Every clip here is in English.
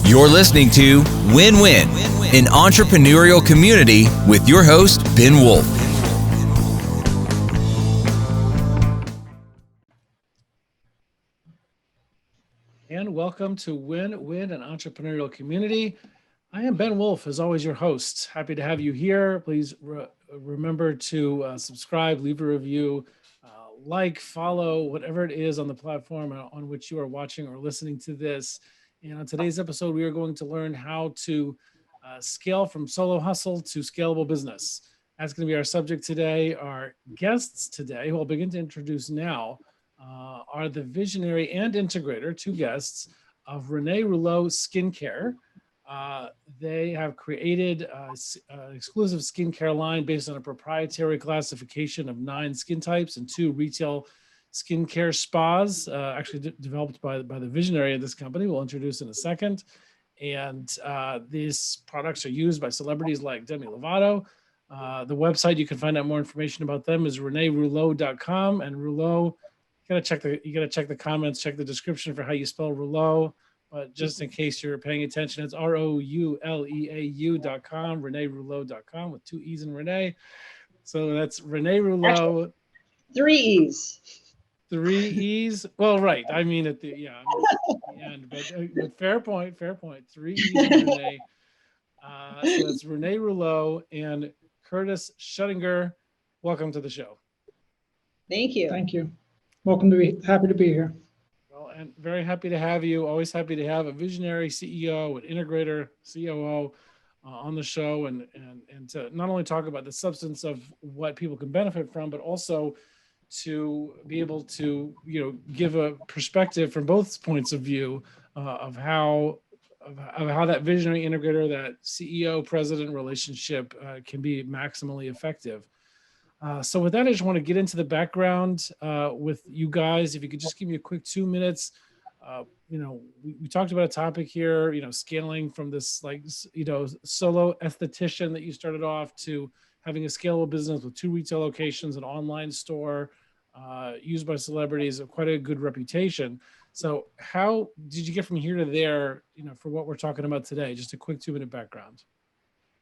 You're listening to Win-Win, an entrepreneurial community with your host, Ben Wolf. And welcome to Win-Win, an entrepreneurial community. I am Ben Wolf, as always, your host. Happy to have you here. Please remember to subscribe, leave a review, like, follow, whatever it is on the platform on which you are watching or listening to this. And on today's episode, we are going to learn how to scale from solo hustle to scalable business. That's going to be our subject today. Our guests today, who I'll begin to introduce now, are the Visionary and Integrator, two guests of Renee Rouleau Skincare. They have created an exclusive skincare line based on a proprietary classification of 9 skin types and 2 retail skincare spas, actually developed by the visionary of this company. We'll introduce in a second. And these products are used by celebrities like Demi Lovato. The website you can find out more information about them is reneerouleau.com. And Rouleau, you gotta check the comments, check the description for how you spell Rouleau. But just in case you're paying attention, it's ROULEAU.com, reneerouleau.com with 2 E's in Renee. So that's Renee Rouleau. Actually, 3 E's. 3 E's? Well, right. I mean, at the end, but fair point. 3 E's in Renee. So that's Renee Rouleau and Curtis Schuttinger. Welcome to the show. Thank you. Thank you. Happy to be here. Well, and very happy to have you. Always happy to have a visionary CEO, an integrator, COO on the show, and to not only talk about the substance of what people can benefit from, but also to be able to give a perspective from both points of view of how that visionary integrator, that CEO president relationship can be maximally effective. So with that, I just want to get into the background with you guys. If you could just give me a quick 2 minutes. We talked about a topic here, scaling from this solo esthetician that you started off to having a scalable business with 2 retail locations, an online store used by celebrities, quite a good reputation. So how did you get from here to there, for what we're talking about today? Just a quick 2-minute background.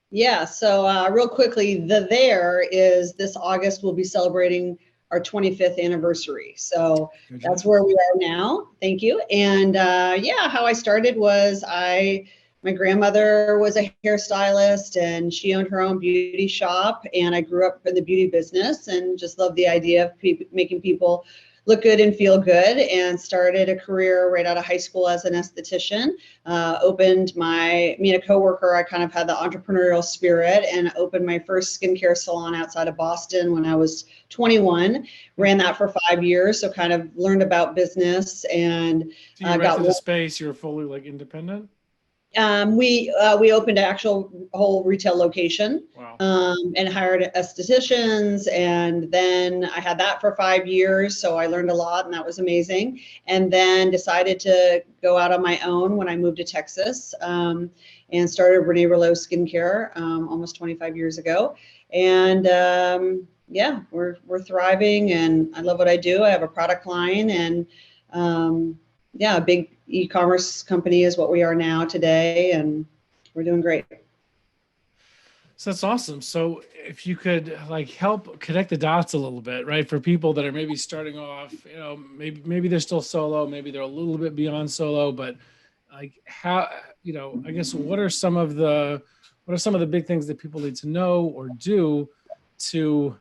Yeah, so real quickly, there is this August, we'll be celebrating our 25th anniversary. So that's where we are now. Thank you. And how I started was my grandmother was a hairstylist and she owned her own beauty shop. And I grew up in the beauty business and just loved the idea of making people look good and feel good, and started a career right out of high school as an esthetician. Me and a coworker, I kind of had the entrepreneurial spirit and opened my first skincare salon outside of Boston when I was 21. Ran that for 5 years, so kind of learned about business and so you got the space. You were fully independent. We opened an actual whole retail location. Wow. And hired estheticians, and then I had that for 5 years, so I learned a lot, and that was amazing. And then decided to go out on my own when I moved to Texas, and started Renee Rouleau Skincare almost 25 years ago. And we're thriving, and I love what I do. I have a product line, and a big e-commerce company is what we are now today, and we're doing great. So that's awesome. So if you could help connect the dots a little bit, right? For people that are maybe starting off, maybe they're still solo, maybe they're a little bit beyond solo, but how, I guess, what are some of the big things that people need to know or do to,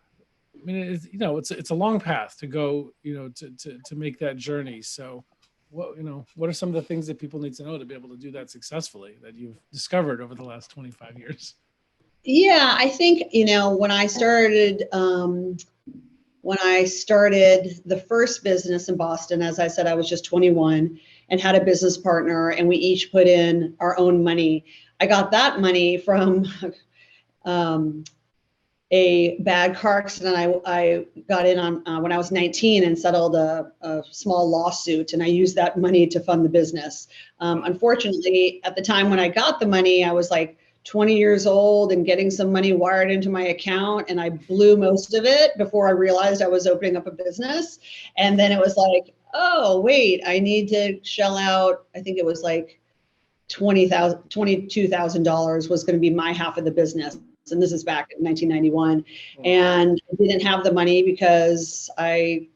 it's a long path to go, to make that journey. So what are some of the things that people need to know to be able to do that successfully that you've discovered over the last 25 years? Yeah, I think, when I started the first business in Boston, as I said, I was just 21 and had a business partner, and we each put in our own money. I got that money from a bad car accident I got in on when I was 19 and settled a small lawsuit, and I used that money to fund the business. Unfortunately, at the time when I got the money, I was 20 years old and getting some money wired into my account, and I blew most of it before I realized I was opening up a business. And then it was oh, wait, I need to shell out, I think it was $22,000 was going to be my half of the business. And this is back in 1991. And I didn't have the money because I,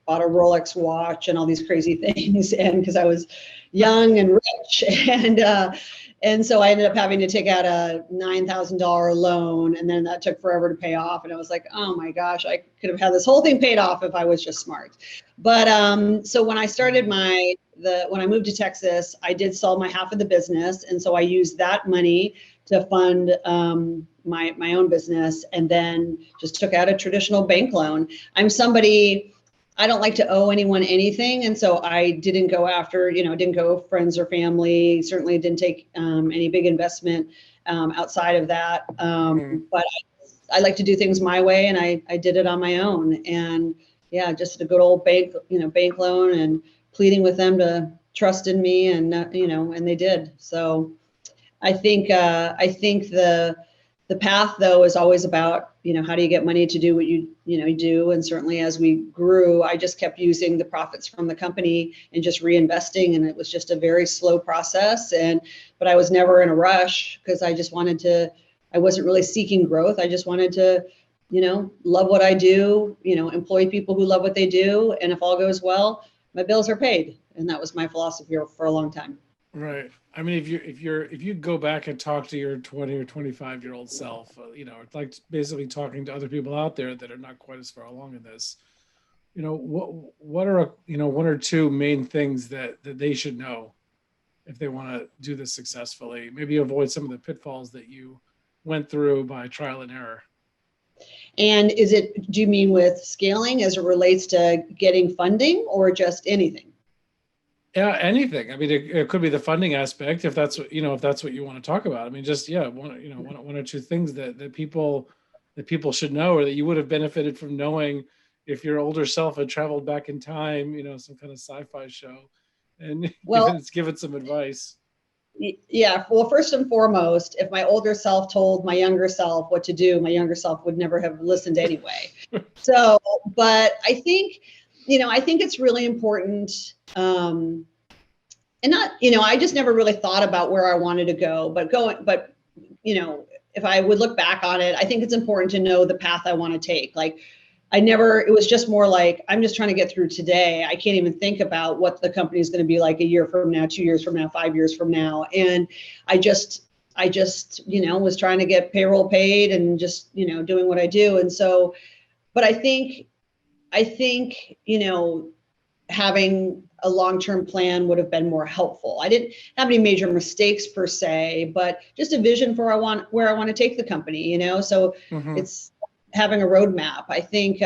bought a Rolex watch and all these crazy things. And because I was young and rich. And so I ended up having to take out a $9,000 loan. And then that took forever to pay off. And I was like, oh my gosh, I could have had this whole thing paid off if I was just smart. But so when I started when I moved to Texas, I did sell my half of the business. And so I used that money to fund my own business, and then just took out a traditional bank loan. I'm somebody, I don't like to owe anyone anything. And so I didn't go after, didn't go friends or family, certainly didn't take any big investment outside of that. But I like to do things my way, and I did it on my own. And yeah, just a good old bank loan, and pleading with them to trust in me, and and they did. So I think the path though is always about, how do you get money to do what you do? And certainly as we grew, I just kept using the profits from the company and just reinvesting. And it was just a very slow process. But I was never in a rush, because I wasn't really seeking growth. I just wanted to, love what I do, employ people who love what they do. And if all goes well, my bills are paid. And that was my philosophy for a long time. Right. I mean, if you go back and talk to your 20 or 25-year-old self, it's like basically talking to other people out there that are not quite as far along in this. What are one or two main things that they should know if they want to do this successfully? Maybe avoid some of the pitfalls that you went through by trial and error. And do you mean with scaling as it relates to getting funding, or just anything? Yeah, anything. I mean, it could be the funding aspect, if that's what you want to talk about. I mean, just one or two things that people should know, or that you would have benefited from knowing if your older self had traveled back in time, some kind of sci-fi show, and given some advice. Yeah. Well, first and foremost, if my older self told my younger self what to do, my younger self would never have listened anyway. So, but I think it's really important. And not, I just never really thought about where I wanted to go, but if I would look back on it, I think it's important to know the path I want to take. Like, it was just more like, I'm just trying to get through today. I can't even think about what the company is going to be like a year from now, 2 years from now, 5 years from now. And I just, was trying to get payroll paid and just, doing what I do. And so, but I think, having a long-term plan would have been more helpful. I didn't have any major mistakes per se, but just a vision for where I want to take the company, so It's having a roadmap. I think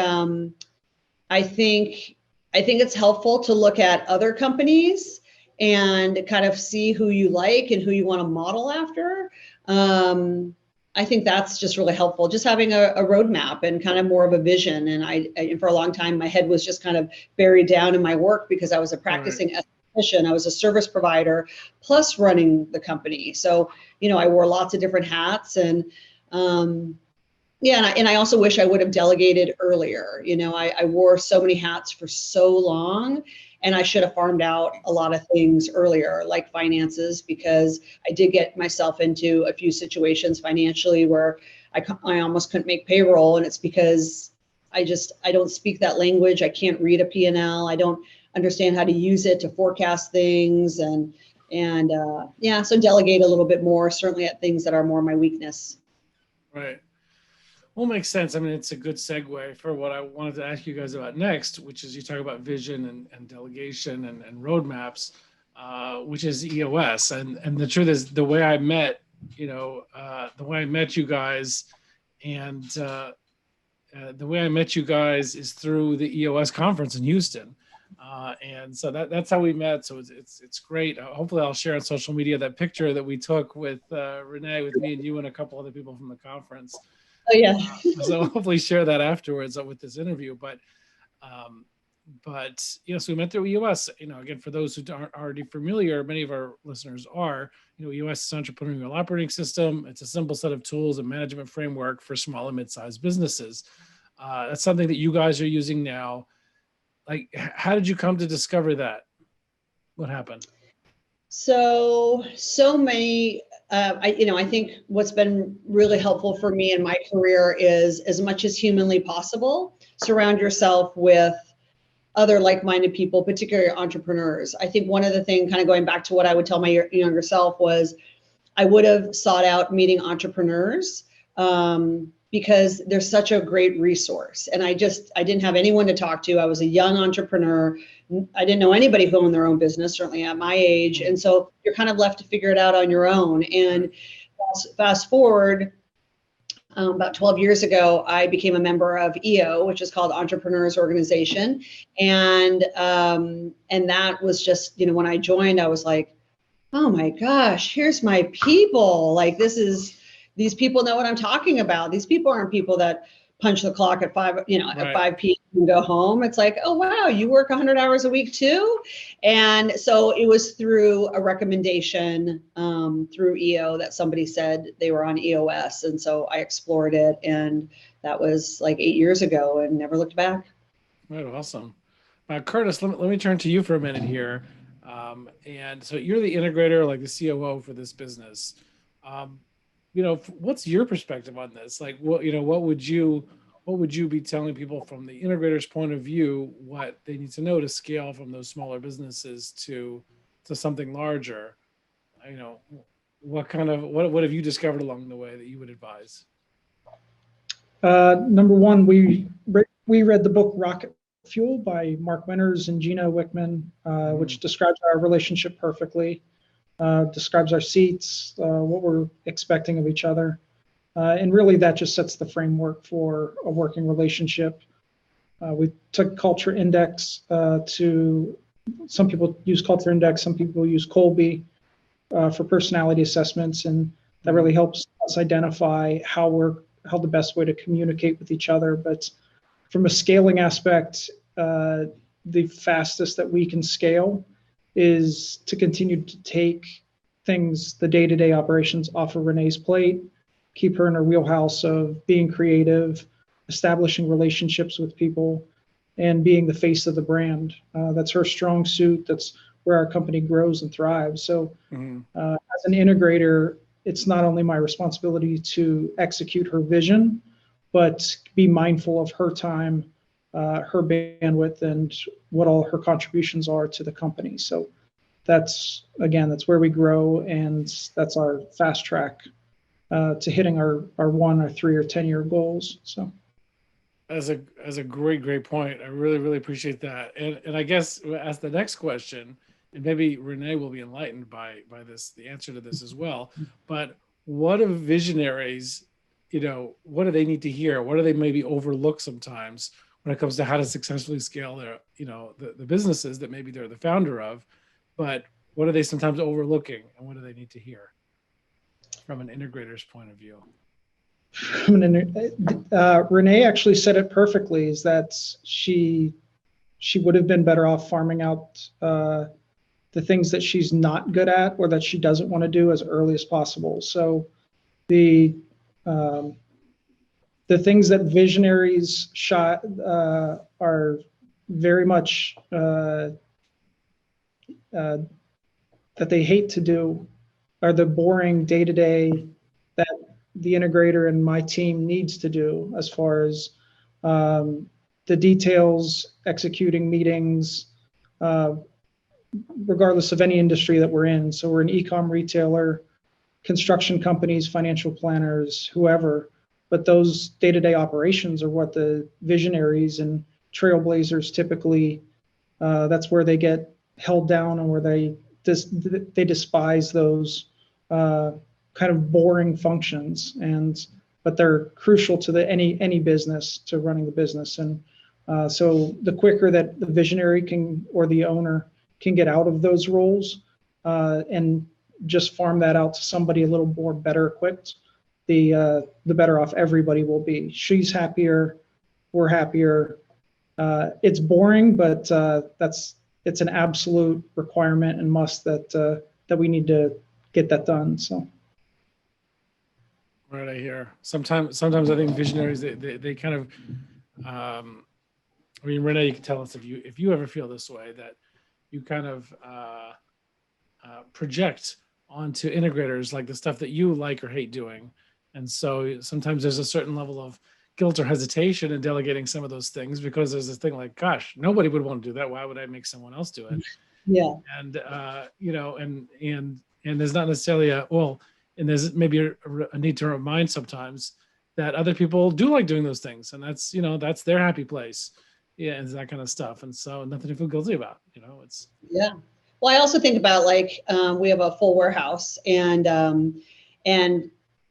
it's helpful to look at other companies and kind of see who you like and who you want to model after. I think that's just really helpful, just having a roadmap and kind of more of a vision. And I for a long time, my head was just kind of buried down in my work, because I was a practicing esthetician. I was a service provider plus running the company. So, I wore lots of different hats, and and I also wish I would have delegated earlier. I wore so many hats for so long, and I should have farmed out a lot of things earlier, like finances, because I did get myself into a few situations financially where I almost couldn't make payroll. And it's because I don't speak that language. I can't read a P&L. I don't understand how to use it to forecast things. So delegate a little bit more, certainly at things that are more my weakness. Right. Well, makes sense. I mean, it's a good segue for what I wanted to ask you guys about next, which is you talk about vision and delegation and roadmaps, which is EOS. And the truth is, the way I met you guys, and the way I met you guys is through the EOS conference in Houston. And so that's how we met. So it's great. Hopefully I'll share on social media that picture that we took with Rene, with me and you and a couple other people from the conference. Oh yeah. So hopefully share that afterwards with this interview. But so we met through EOS. Again, for those who aren't already familiar, many of our listeners are. EOS is an entrepreneurial operating system. It's a simple set of tools and management framework for small and mid-sized businesses. That's something that you guys are using now. Like, how did you come to discover that? What happened? So many, I think what's been really helpful for me in my career is, as much as humanly possible, surround yourself with other like-minded people, particularly entrepreneurs. I think one of the things, kind of going back to what I would tell my younger self, was I would have sought out meeting entrepreneurs, because they're such a great resource. And I didn't have anyone to talk to. I was a young entrepreneur. I didn't know anybody who owned their own business, certainly at my age. And so you're kind of left to figure it out on your own. And fast forward, about 12 years ago, I became a member of EO, which is called Entrepreneurs Organization. And that was just, when I joined, I was like, oh my gosh, here's my people. Like, these people know what I'm talking about. These people aren't people that punch the clock at 5 p.m. and go home. It's like, oh, wow, you work 100 hours a week too. And so it was through a recommendation through EO that somebody said they were on EOS. And so I explored it, and that was like 8 years ago, and never looked back. Right, awesome. Curtis, let me turn to you for a minute here. And so you're the integrator, like the COO for this business. What's your perspective on this? Like, what would you be telling people from the integrator's point of view, what they need to know to scale from those smaller businesses to something larger? What have you discovered along the way that you would advise? Number one, we read the book Rocket Fuel by Mark Winters and Gina Wickman, which describes our relationship perfectly. Describes our seats, what we're expecting of each other. And really that just sets the framework for a working relationship. We took Culture Index to, some people use Culture Index, some people use Colby for personality assessments, and that really helps us identify how the best way to communicate with each other. But from a scaling aspect, the fastest that we can scale is to continue to take things, the day-to-day operations, off of Renee's plate, keep her in her wheelhouse of being creative, establishing relationships with people, and being the face of the brand. That's her strong suit. That's where our company grows and thrives. So as an integrator, it's not only my responsibility to execute her vision, but be mindful of her time, her bandwidth, and what all her contributions are to the company. So that's where we grow, and that's our fast track to hitting our 1 or 3 or 10-year goals. So as a great point. I really, really appreciate that. And I guess as the next question, and maybe Renee will be enlightened by this, the answer to this as well, but what do visionaries, what do they need to hear? What do they maybe overlook sometimes when it comes to how to successfully scale their, the businesses that maybe they're the founder of, but what are they sometimes overlooking, and what do they need to hear from an integrator's point of view? Renee actually said it perfectly, is that she would have been better off farming out the things that she's not good at or that she doesn't want to do as early as possible. So the things that visionaries are very much that they hate to do are the boring day-to-day that the integrator and my team needs to do, as far as the details, executing meetings, regardless of any industry that we're in. So we're an e-com retailer, construction companies, financial planners, whoever, but those day-to-day operations are what the visionaries and trailblazers typically, that's where they get held down, and where they despise those kind of boring functions, but they're crucial to any business, to running the business. And so the quicker that the visionary can, or the owner can, get out of those roles and just farm that out to somebody a little more better equipped, the better off everybody will be. She's happier, we're happier. It's boring, but it's an absolute requirement and must that we need to get that done. So. Right, I hear. Sometimes I think visionaries, they kind of, Renee, you can tell us if you ever feel this way, that you kind of project onto integrators like the stuff that you like or hate doing. And so sometimes there's a certain level of guilt or hesitation in delegating some of those things, because there's this thing like, gosh, nobody would want to do that. Why would I make someone else do it? Yeah. And and there's not necessarily and there's maybe a need to remind sometimes that other people do like doing those things, and that's that's their happy place, and that kind of stuff. And so nothing to feel guilty about. It's Yeah. Well, I also think about we have a full warehouse, and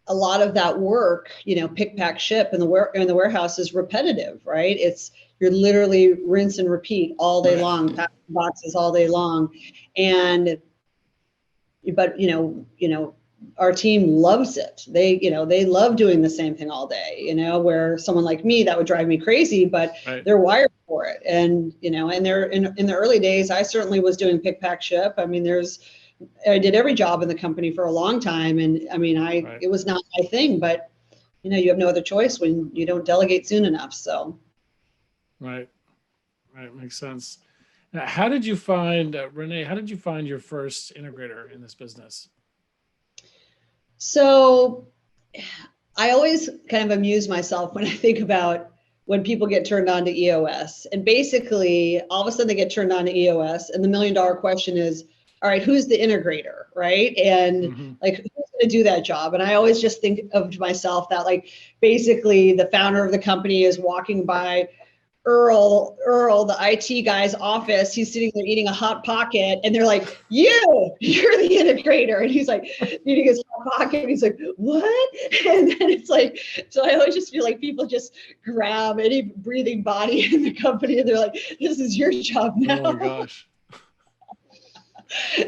a lot of that work, pick, pack, ship in the warehouse is repetitive, right? You're literally rinse and repeat all day long, pack boxes all day long, but our team loves it. They love doing the same thing all day. Where someone like me, that would drive me crazy, but they're wired for it. And and they're in the early days, I certainly was doing pick, pack, ship. I mean, I did every job in the company for a long time, and I mean, it was not my thing, but you have no other choice when you don't delegate soon enough. So, right, makes sense. Now, how did you find Renee? How did you find your first integrator in this business? So, I always kind of amuse myself when I think about when people get turned on to EOS, and basically all of a sudden they get turned on to EOS, and the $1 million question is, all right, who's the integrator, right? And who's going to do that job? And I always just think of myself that basically the founder of the company is walking by Earl, the IT guy's office. He's sitting there eating a Hot Pocket, and they're like, you're the integrator. And he's like eating his Hot Pocket, and he's like, what? And then it's so I always just feel like people just grab any breathing body in the company, and they're like, this is your job now. Oh my gosh.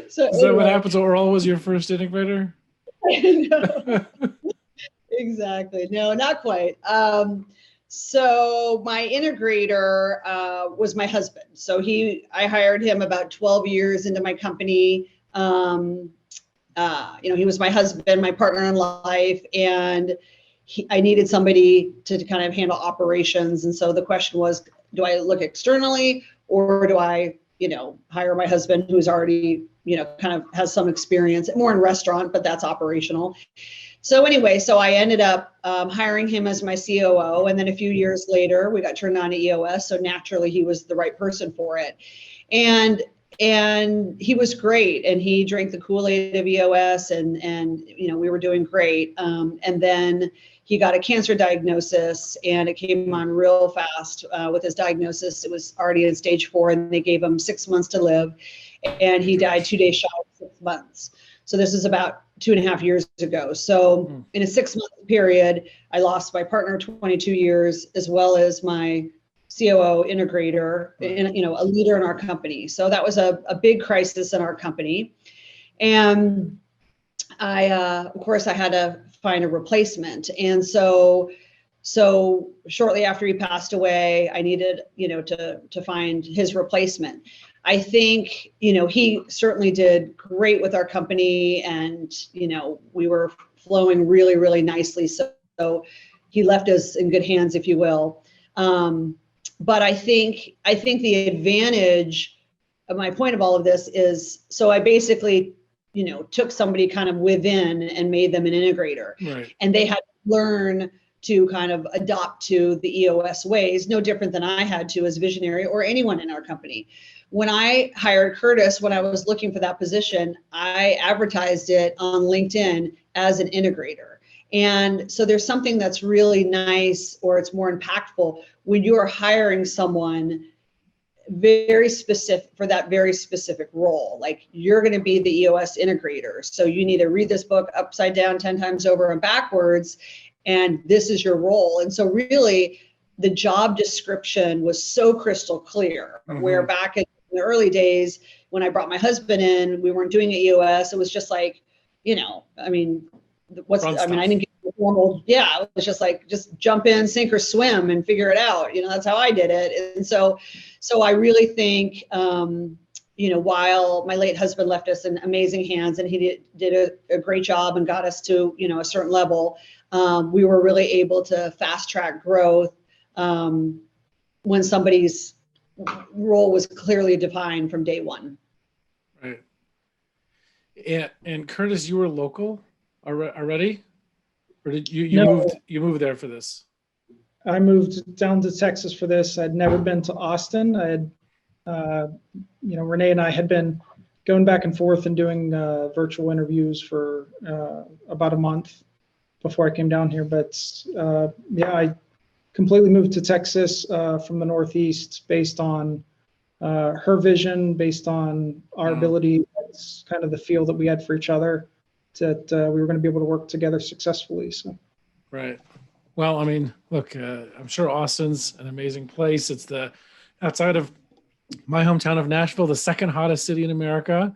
So is that what happened? So Earl was your first integrator? No. Exactly. No, not quite. So my integrator was my husband. So I hired him about 12 years into my company. He was my husband, my partner in life, and I needed somebody to kind of handle operations. And so the question was, do I look externally, or do I hire my husband, who's already, kind of has some experience, more in restaurant, but that's operational. So anyway, I ended up hiring him as my COO. And then a few years later, we got turned on to EOS. So naturally, he was the right person for it. And he was great. And he drank the Kool-Aid of EOS, and we were doing great. And then he got a cancer diagnosis, and it came on real fast with his diagnosis. It was already in stage 4, and they gave him 6 months to live. And he died 2 days shy of 6 months. So this is about 2.5 years ago. So in a 6-month period, I lost my partner 22 years, as well as my COO integrator, and a leader in our company. So that was a big crisis in our company. And of course, I had to find a replacement. And so shortly after he passed away, I needed, to find his replacement. I think, he certainly did great with our company, and, we were flowing really, really nicely. So he left us in good hands, if you will. But I think the advantage of my point of all of this is, so I basically, took somebody kind of within and made them an integrator. Right. And they had to learn to kind of adopt to the EOS ways, no different than I had to as Visionary or anyone in our company. When I hired Curtis, when I was looking for that position, I advertised it on LinkedIn as an integrator. And so there's something that's really nice, or it's more impactful when you're hiring someone very specific for that very specific role. Like, you're going to be the EOS integrator. So you need to read this book upside down 10 times over and backwards, and this is your role. And so really the job description was so crystal clear, where back in the early days when I brought my husband in, we weren't doing EOS. It was just like, I didn't get the formal, it was just like, just jump in, sink or swim and figure it out. That's how I did it. And so I really think, while my late husband left us in amazing hands, and he did a great job and got us to, a certain level, we were really able to fast track growth when somebody's role was clearly defined from day one. Right. And Curtis, you were local already, or did you No, moved there for this? I moved down to Texas for this. I'd never been to Austin. I had, Renee and I had been going back and forth and doing virtual interviews for about a month before I came down here. But I completely moved to Texas from the Northeast based on her vision, based on our ability. That's kind of the feel that we had for each other, that we were going to be able to work together successfully. So, right. Well, I mean, look, I'm sure Austin's an amazing place. It's outside of my hometown of Nashville, the second hottest city in America.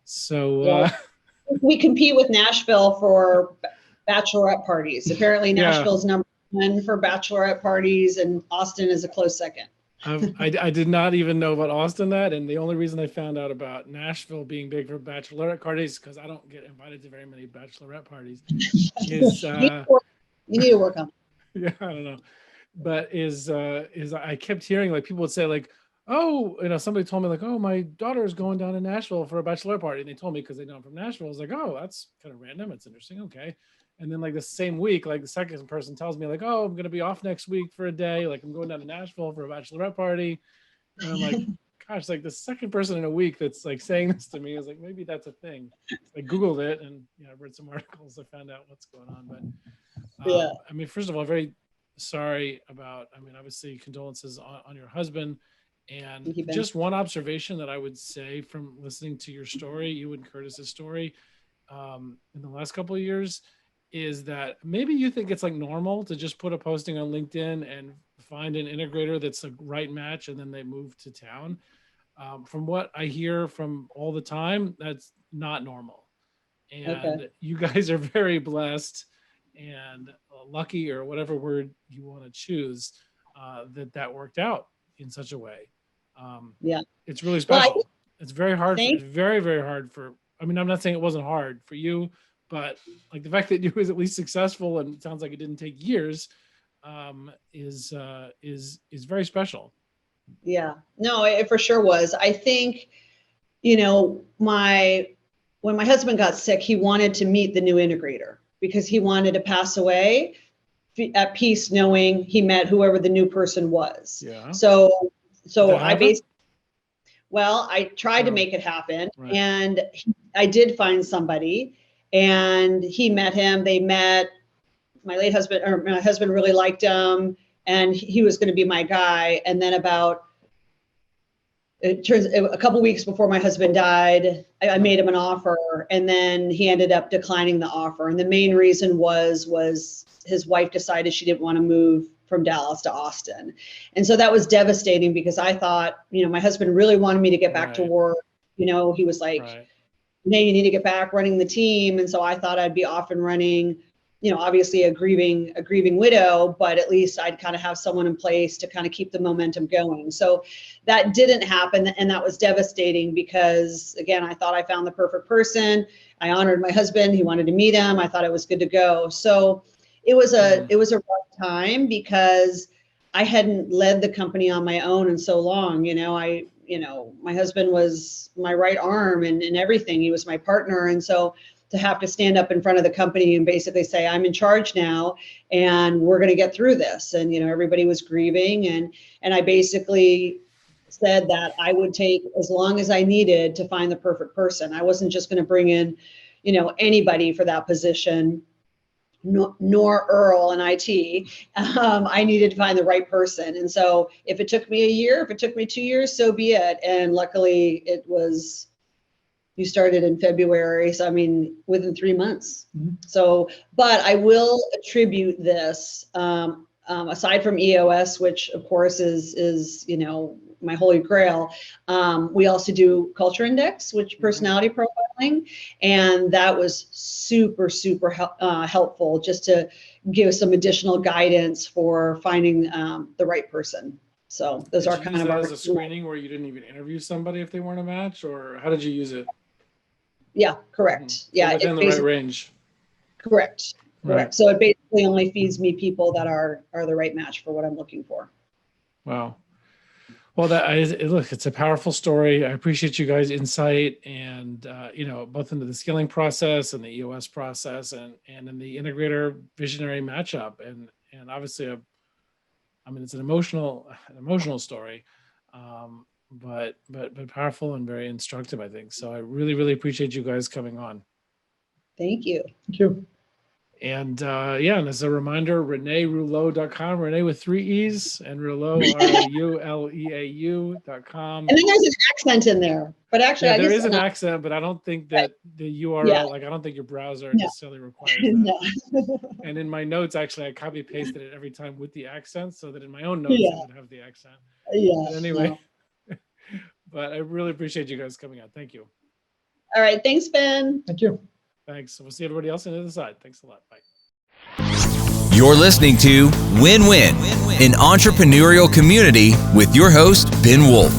So we compete with Nashville for bachelorette parties. Apparently, Nashville's number one for bachelorette parties, and Austin is a close second. I did not even know about Austin and the only reason I found out about Nashville being big for bachelorette parties, because I don't get invited to very many bachelorette parties, is you need to work on it. Yeah, I don't know, but is I kept hearing like people would say like, oh, somebody told me like, oh, my daughter is going down to Nashville for a bachelorette party, and they told me because they know I'm from Nashville. I was like, oh, that's kind of random. It's interesting. Okay. And then like the same week, like the second person tells me like, oh, I'm going to be off next week for a day. Like I'm going down to Nashville for a bachelorette party. And I'm like, gosh, like the second person in a week that's like saying this to me is like, maybe that's a thing. I Googled it and I read some articles. I found out what's going on. But I mean, first of all, very sorry about, obviously condolences on your husband. And just one observation that I would say from listening to your story, you and Curtis's story in the last couple of years, is that maybe you think it's like normal to just put a posting on LinkedIn and find an integrator that's a right match and then they move to town. From what I hear from all the time, that's not normal. And you guys are very blessed and lucky, or whatever word you want to choose, that worked out in such a way. It's really special. It's very hard. It's very, very hard for, I'm not saying it wasn't hard for you, but like the fact that you was at least successful, and it sounds like it didn't take years, is very special. Yeah, no, it for sure was. I think, when my husband got sick, he wanted to meet the new integrator because he wanted to pass away at peace, knowing he met whoever the new person was. Yeah. So I tried to make it happen, right. And I did find somebody, and he met him. They met. My husband really liked him, and he was going to be my guy. And then a couple weeks before my husband died, I made him an offer, and then he ended up declining the offer. And the main reason was his wife decided she didn't want to move from Dallas to Austin. And so that was devastating because I thought, my husband really wanted me to get back to work. He was like, Renee, you need to get back running the team. And so I thought I'd be off and running, obviously a grieving widow, but at least I'd kind of have someone in place to kind of keep the momentum going. So that didn't happen. And that was devastating because, again, I thought I found the perfect person. I honored my husband. He wanted to meet him. I thought it was good to go. So it was a rough time because I hadn't led the company on my own in so long. My husband was my right arm and everything. He was my partner. And so to have to stand up in front of the company and basically say, I'm in charge now and we're going to get through this. And, everybody was grieving. And I basically said that I would take as long as I needed to find the perfect person. I wasn't just going to bring in, anybody for that position. Nor Earl in IT. I needed to find the right person. And so if it took me a year, if it took me 2 years, so be it. And luckily you started in February. So, within 3 months. Mm-hmm. So, but I will attribute this, aside from EOS, which of course is my holy grail. We also do culture index, which personality profiling, and that was super, super helpful just to give some additional guidance for finding the right person. So those are kind of as a screening where you didn't even interview somebody if they weren't a match, or how did you use it? Yeah, correct. Mm-hmm. Yeah, within the right range. Correct. Right. So it basically only feeds me people that are the right match for what I'm looking for. Wow. Well, look, it's a powerful story. I appreciate you guys' insight and, both into the scaling process and the EOS process and in the Integrator Visionary matchup. And obviously, it's an emotional story, but powerful and very instructive, I think. So I really, really appreciate you guys coming on. Thank you. Thank you. And and as a reminder, ReneeRouleau.com, Renee with 3 E's, and Rouleau, ROULEAU.com. And then there's an accent in there, but actually, Yeah, I there guess is an accent, but I don't think that the URL, I don't think your browser necessarily requires that. No. And in my notes, actually, I copy pasted it every time with the accent so that in my own notes, I would have the accent. Yeah. But anyway, but I really appreciate you guys coming out. Thank you. All right. Thanks, Ben. Thank you. Thanks. We'll see everybody else on the other side. Thanks a lot. Bye. You're listening to Win Win, an entrepreneurial community with your host, Ben Wolf.